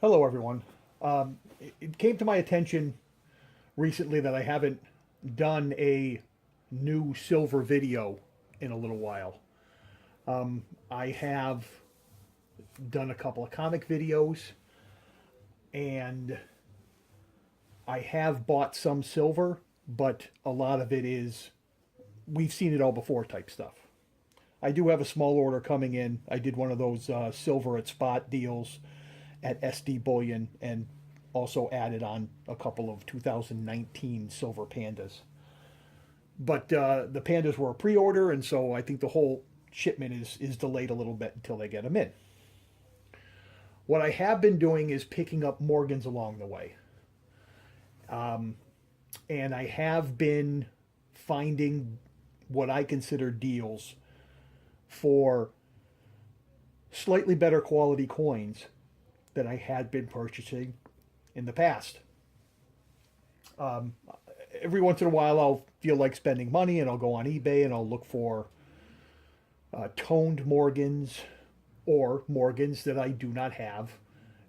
Hello, everyone. It came to my attention recently that I haven't done a new silver video in a little while. I have done a couple of comic videos and I have bought some silver, but a lot of it is we've seen it all before type stuff. I do have a small order coming in. I did one of those silver at spot deals at SD Bullion and also added on a couple of 2019 silver pandas. But the pandas were a pre-order, and so I think the whole shipment is delayed a little bit until they get them in. What I have been doing is picking up Morgans along the way, and I have been finding what I consider deals for slightly better quality coins that I had been purchasing in the past. Um, every once in a while, I'll feel like spending money and I'll go on eBay and I'll look for toned Morgans or Morgans that I do not have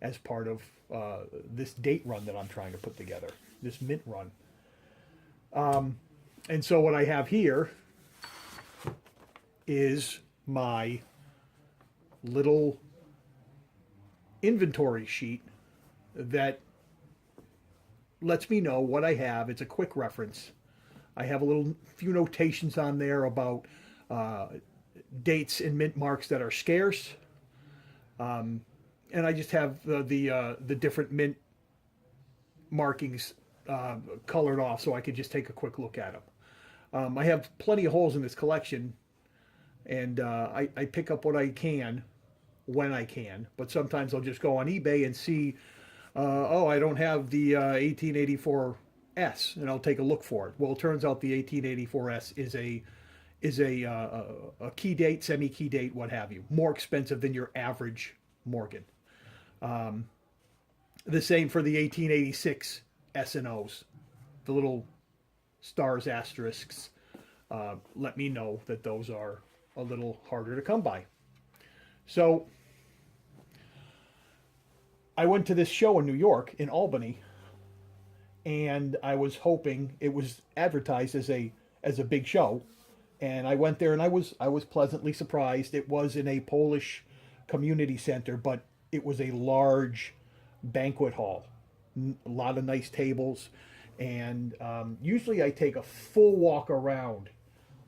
as part of this date run that I'm trying to put together, this mint run. And so, what I have here is my little inventory sheet that lets me know what I have. It's a quick reference. I have a little few notations on there about uh, dates and mint marks that are scarce, and I just have the different mint markings colored off so I could just take a quick look at them. I have plenty of holes in this collection, and I pick up what I can when I can, but sometimes I'll just go on eBay and see, oh, I don't have the 1884S, and I'll take a look for it. Well, it turns out the 1884S is a key date, semi key date, what have you, more expensive than your average Morgan. The same for the 1886 S and O's, the little stars asterisks. Let me know that those are a little harder to come by. So I went to this show in New York, in Albany, and I was hoping it was advertised as a big show, and I went there and I was pleasantly surprised. It was in a Polish community center, but it was a large banquet hall, a lot of nice tables, and usually I take a full walk around,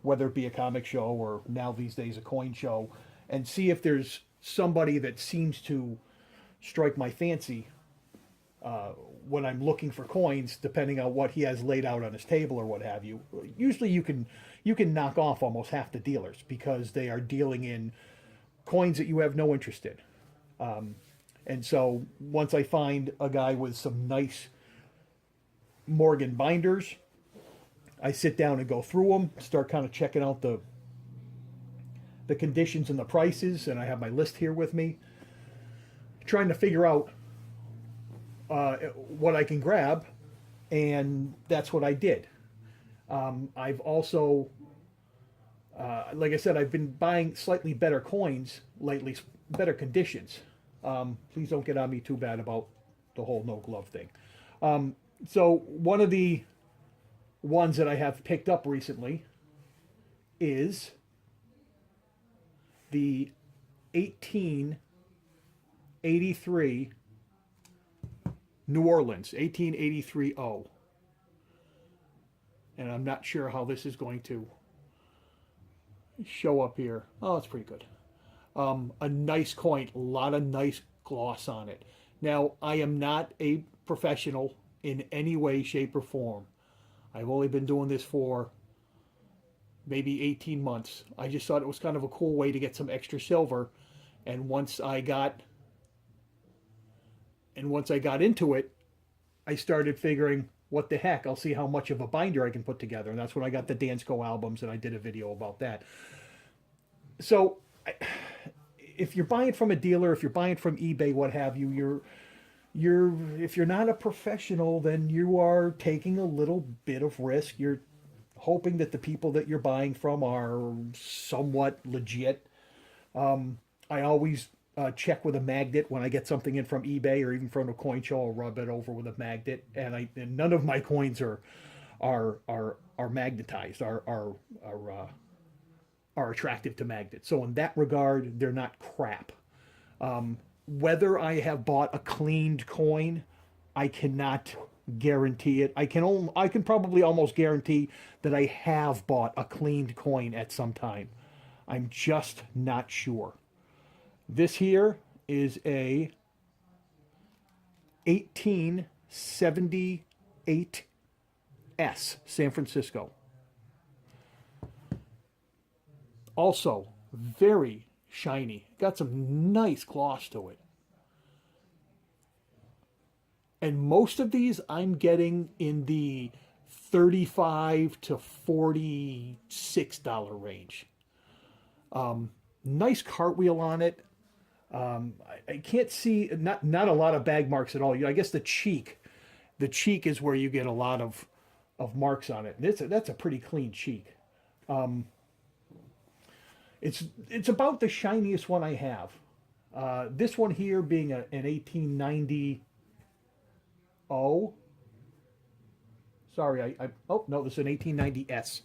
whether it be a comic show or now these days a coin show, and see if there's somebody that seems to strike my fancy when I'm looking for coins, depending on what he has laid out on his table or what have you. Usually, you can knock off almost half the dealers because they are dealing in coins that you have no interest in. And so, once I find a guy with some nice Morgan binders, I sit down and go through them, start kind of checking out the conditions and the prices, and I have my list here with me, trying to figure out what I can grab, and that's what I did. I've also, like I said, I've been buying slightly better coins lately, better conditions. Please don't get on me too bad about the whole no glove thing. So one of the ones that I have picked up recently is the 1883 New Orleans, 1883 O. And I'm not sure how this is going to show up here. Oh, it's pretty good. A nice coin, a lot of nice gloss on it. Now, I am not a professional in any way, shape, or form. I've only been doing this for maybe 18 months. I just thought it was kind of a cool way to get some extra silver. And once I got into it, I started figuring, what the heck? I'll see how much of a binder I can put together. And that's when I got the Dansco albums, and I did a video about that. So, if you're buying from a dealer, if you're buying from eBay, what have you, you're if you're not a professional, then you are taking a little bit of risk. You're hoping that the people that you're buying from are somewhat legit. I always check with a magnet when I get something in from eBay or even from a coin show. I'll rub it over with a magnet, and none of my coins are magnetized, are attractive to magnets. So in that regard, they're not crap. Whether I have bought a cleaned coin, I cannot guarantee it. I can probably almost guarantee that I have bought a cleaned coin at some time. I'm just not sure. This here is a 1878 S San Francisco. Also very shiny. Got some nice gloss to it. And most of these I'm getting in the $35 to $46 range. Nice cartwheel on it. I can't see not a lot of bag marks at all. I guess the cheek is where you get a lot of marks on it. That's a pretty clean cheek. It's about the shiniest one I have. This one here being an 1890. Oh, sorry. Oh no, this is an 1890S.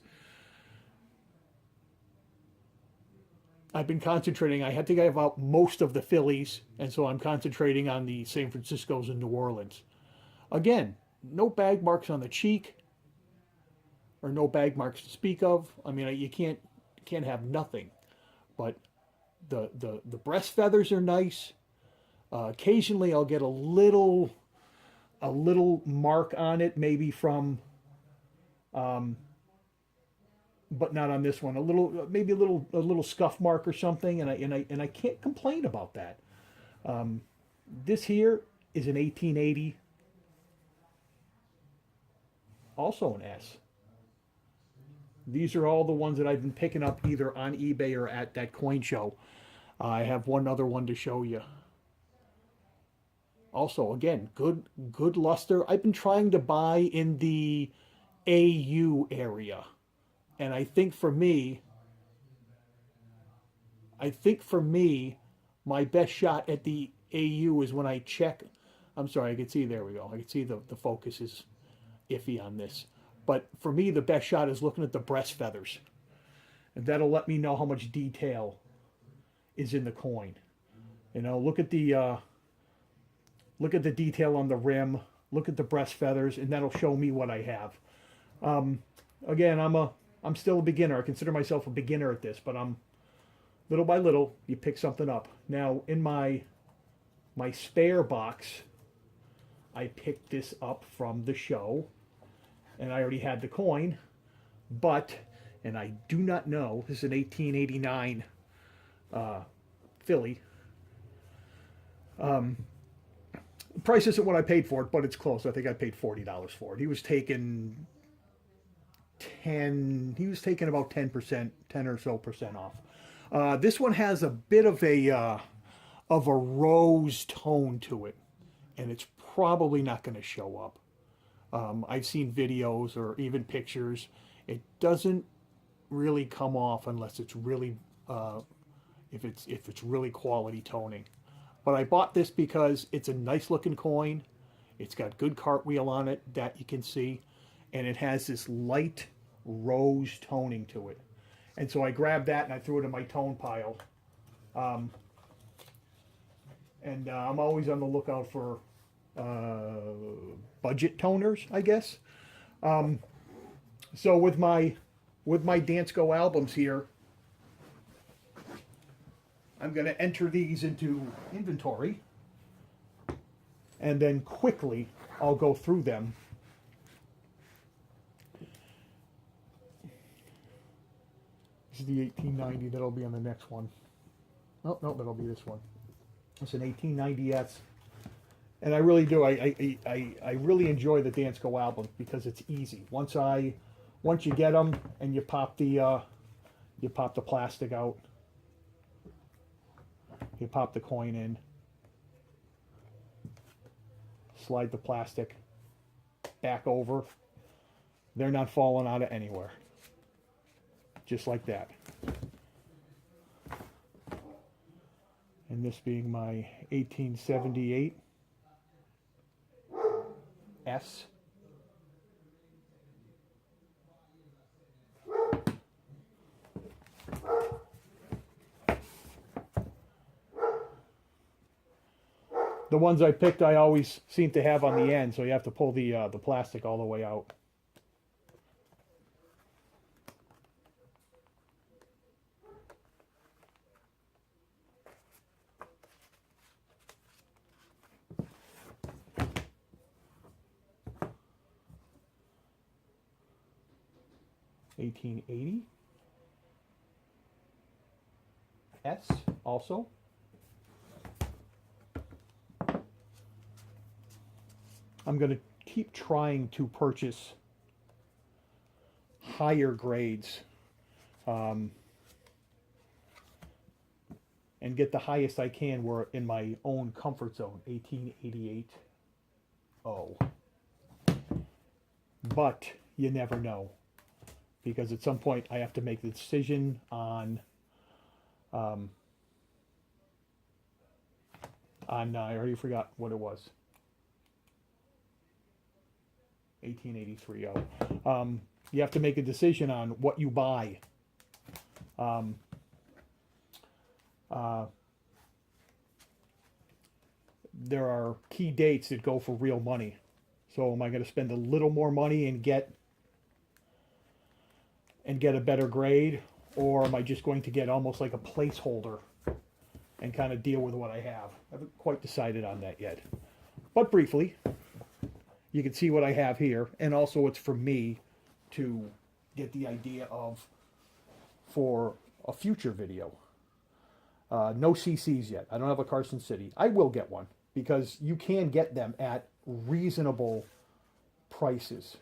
I've been concentrating. I think I have out most of the Phillies, and so I'm concentrating on the San Franciscos and New Orleans. Again, no bag marks on the cheek, or no bag marks to speak of. I mean, you can't have nothing, but the breast feathers are nice. Occasionally, I'll get a little mark on it, maybe from, but not on this one. Maybe a little scuff mark or something, and I can't complain about that. This here is an 1880, also an S. These are all the ones that I've been picking up either on eBay or at that coin show. I have one other one to show you. Also, again, good luster. I've been trying to buy in the AU area. And I think for me, my best shot at the AU is when I check. I'm sorry, I can see, there we go. I can see the focus is iffy on this. But for me, the best shot is looking at the breast feathers. And that'll let me know how much detail is in the coin. You know, look at the detail on the rim, look at the breast feathers, and that'll show me what I have. Again, I'm still a beginner. I consider myself a beginner at this, but little by little, you pick something up. Now, in my spare box, I picked this up from the show, and I already had the coin, and I do not know, this is an 1889 Philly. Price isn't what I paid for it, but it's close. I think I paid $40 for it. He was taking about 10%, 10 or so percent off. This one has a bit of a rose tone to it, and it's probably not going to show up. I've seen videos or even pictures. It doesn't really come off unless it's really if it's really quality toning. But I bought this because it's a nice looking coin. It's got good cartwheel on it that you can see, and it has this light rose toning to it. And so I grabbed that and I threw it in my tone pile. I'm always on the lookout for budget toners, I guess. So with my Dansco albums here, I'm going to enter these into inventory, and then quickly I'll go through them. This is the 1890. That'll be on the next one. Oh, no, that'll be this one. It's an 1890S. And I really do. I really enjoy the Dansco albums because it's easy. Once you get them and you pop the plastic out, you pop the coin in, slide the plastic back over. They're not falling out of anywhere. Just like that. And this being my 1878 S. The ones I picked, I always seem to have on the end, so you have to pull the plastic all the way out. $18.80 S also. I'm going to keep trying to purchase higher grades and get the highest I can where in my own comfort zone. 1888 O. But you never know, because at some point I have to make the decision on I already forgot what it was. 1883 O. You have to make a decision on what you buy. There are key dates that go for real money. So am I going to spend a little more money and get a better grade, or am I just going to get almost like a placeholder and kind of deal with what I have? I haven't quite decided on that yet. But briefly, you can see what I have here, and also it's for me to get the idea of for a future video. No CCs yet. I don't have a Carson City. I will get one because you can get them at reasonable prices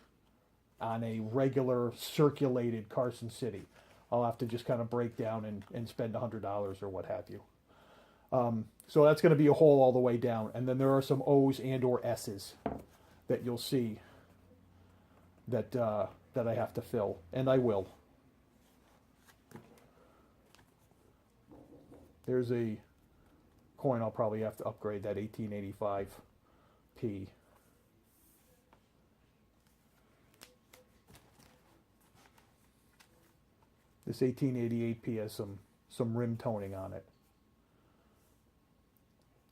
on a regular circulated Carson City. I'll have to just kind of break down and spend $100 or what have you. So that's going to be a hole all the way down. And then there are some O's and or S's that you'll see that that I have to fill, and I will. There's a coin I'll probably have to upgrade, that 1885p. This 1888p has some rim toning on it.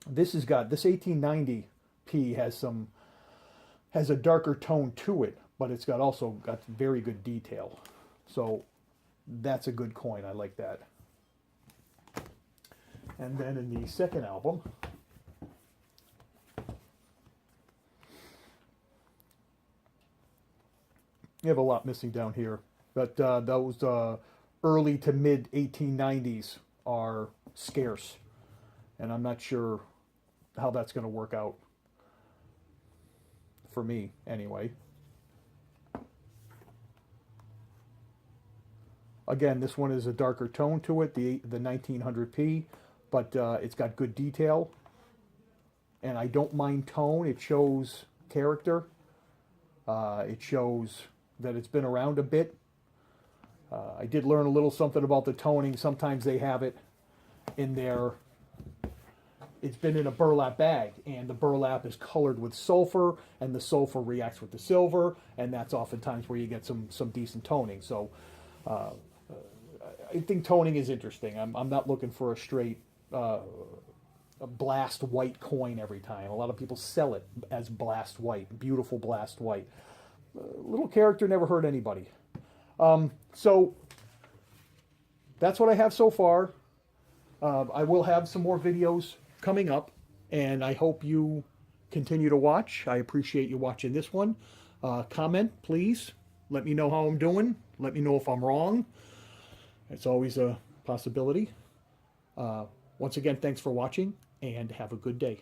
This 1890p has a darker tone to it, but it's also got very good detail. So that's a good coin. I like that. And then in the second album, you have a lot missing down here, but those early to mid 1890s are scarce, and I'm not sure how that's going to work out for me anyway. Again, this one is a darker tone to it, the 1900p, but it's got good detail, and I don't mind tone. It shows character. It shows that it's been around a bit. I did learn a little something about the toning. Sometimes they have it in there. It's been in a burlap bag, and the burlap is colored with sulfur, and the sulfur reacts with the silver, and that's oftentimes where you get some decent toning. So I think toning is interesting. I'm not looking for a straight a blast white coin every time. A lot of people sell it as blast white, beautiful blast white. Little character never hurt anybody. So that's what I have so far. I will have some more videos coming up, and I hope you continue to watch. I appreciate you watching this one. Comment, please. Let me know how I'm doing. Let me know if I'm wrong. It's always a possibility. Once again, thanks for watching, and have a good day.